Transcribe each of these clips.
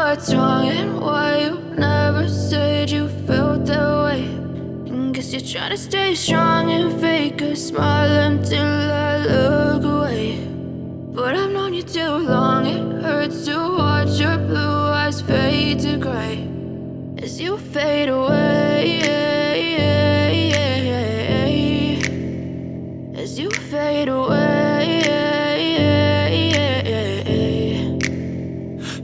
what's wrong and why you never said you felt that way. And guess you're trying to stay strong and fake a smile until I look away. But I've known you too long, it hurts to watch your blue eyes fade to gray as you fade away, as you fade away.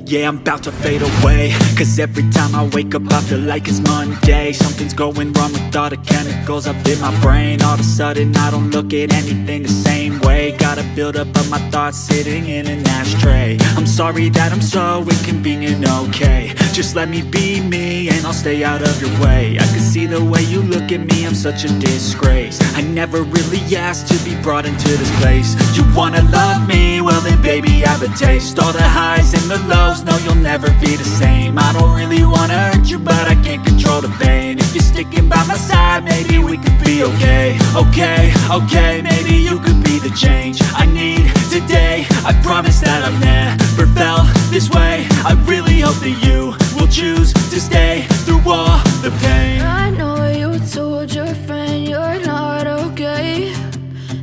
Yeah, I'm about to fade away, cause every time I wake up I feel like it's Monday. Something's going wrong with all the chemicals up in my brain. All of a sudden I don't look at anything the same way. Got a buildup of my thoughts sitting in an ashtray. I'm sorry that I'm so inconvenient, okay. Just let me be me and I'll stay out of your way. I can see the way you look at me, I'm such a disgrace. I never really asked to be brought into this place. You wanna love me? Well then baby I have a taste. All the highs and the lows, no you'll never be the same. I don't really wanna hurt you but I can't control the pain. If you're sticking by my side maybe we could be okay. Okay, maybe you could be the change I need today. I promise that I've never felt this way. I really hope that you will choose to stay through all the pain. I know you told your friend you're not okay,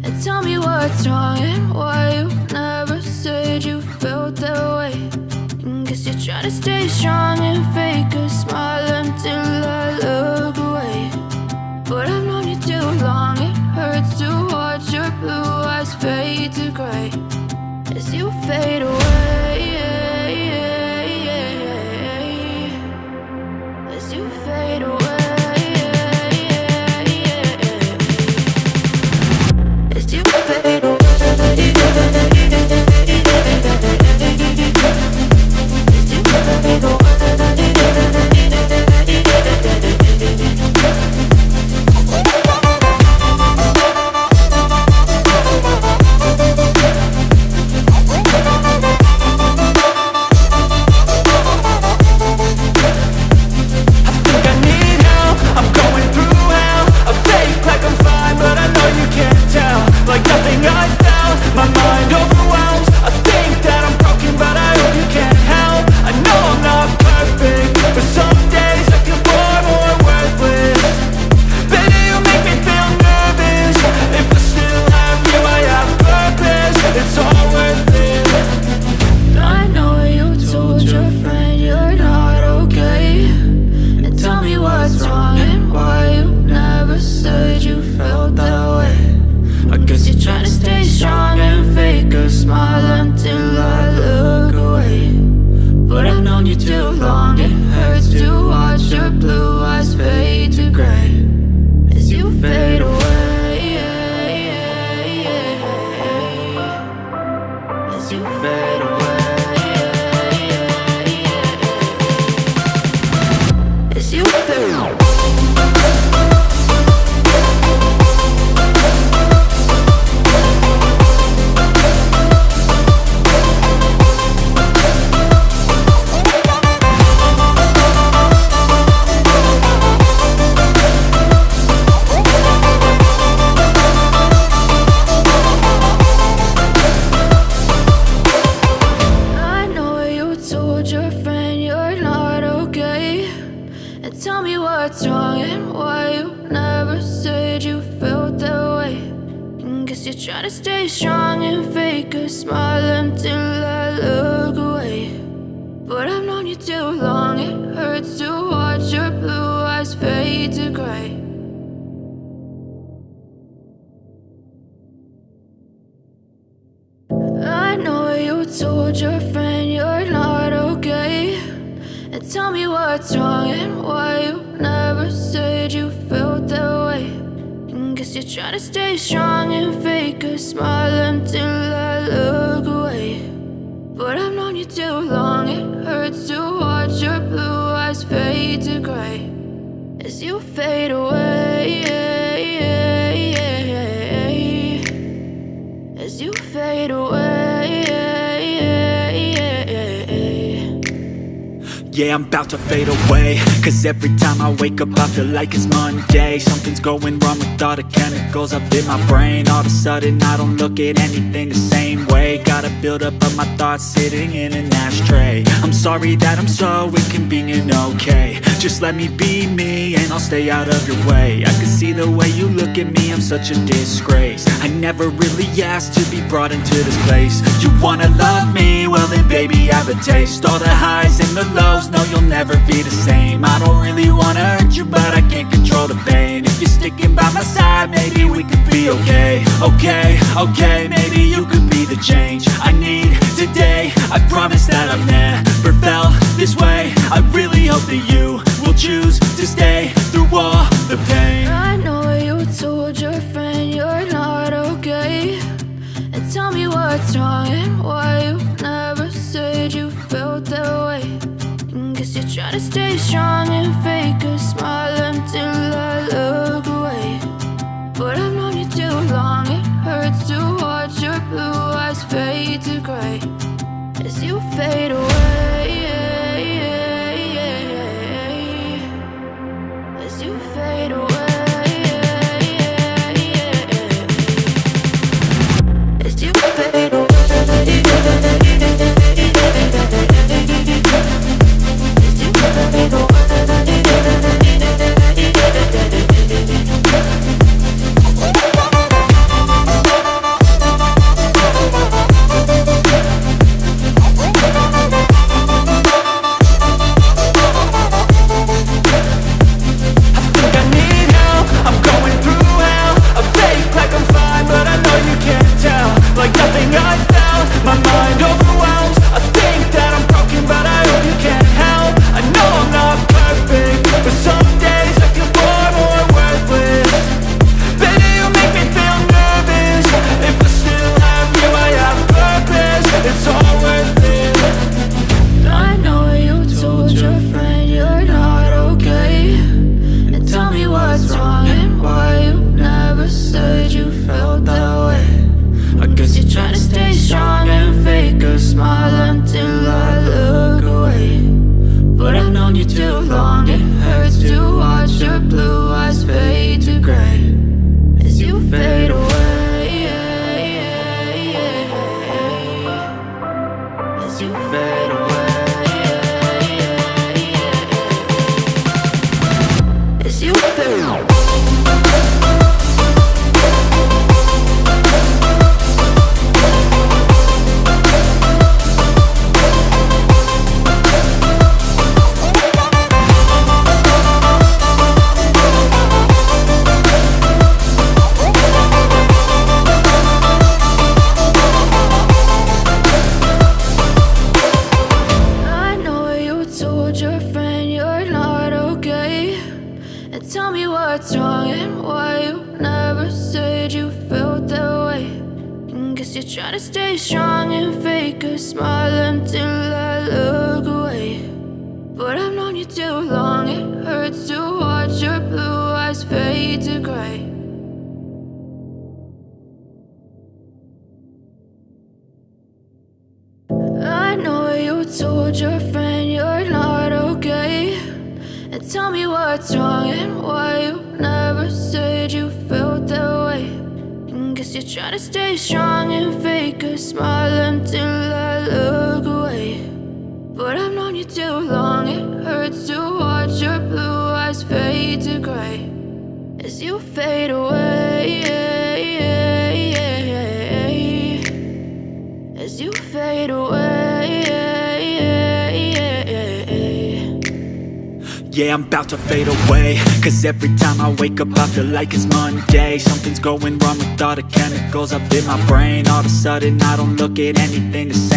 and tell me what's wrong and why you never said you felt that way. And guess you're trying to stay strong and fake a smile until I look away. But I've known you too long, it hurts to watch your blue eyes fade to gray as you fade away, as you fade away, as you fade away. Try to stay strong and fake a smile until I look away. But I've known you too long, it hurts to watch your blue eyes fade to gray. I know you told your friend you're not okay, and tell me what's wrong and why you never said you felt that way. Guess you're trying to stay strong and fake a smile until I look away. But I've known you too long, it hurts to watch your blue eyes fade to gray as you fade away, as you fade away. Yeah, I'm about to fade away, cause every time I wake up I feel like it's Monday. Something's going wrong with all the chemicals up in my brain. All of a sudden I don't look at anything the same way. Got a buildup of my thoughts sitting in an ashtray. I'm sorry that I'm so inconvenient, okay. Just let me be me and I'll stay out of your way. I can see the way you look at me, I'm such a disgrace. I never really asked to be brought into this place. You wanna love me? Well then baby I have a taste. All the highs and the lows, no you'll never be the same. I don't really wanna hurt you but I can't control the pain. If you're sticking by my side maybe we could be okay. Okay, maybe you could be the change I need today. I promise that I've never felt this way. I really hope that you will choose to stay through all the pain. I know you told your friend you're not okay, and tell me what's wrong and why you never said you felt that way. And guess you're trying to stay strong and fake a smile until I look away. But I've known you too long, it hurts to watch your blue eyes fade to gray as you fade away. As you fade away. As you fade away. As you fade away. Try to stay strong and fake a smile until I look away. But I've known you too long, it hurts to watch your blue eyes fade to gray. I know you told your friend you're not okay, and tell me what's wrong and why you never said you felt that way. Guess you're trying to stay strong and fake a smile until I look away. But I've known you too long, it hurts to watch your blue eyes fade to gray as you fade away. As you fade away. Yeah, I'm about to fade away, cause every time I wake up I feel like it's Monday. Something's going wrong with all the chemicals up in my brain. All of a sudden I don't look at anything the same.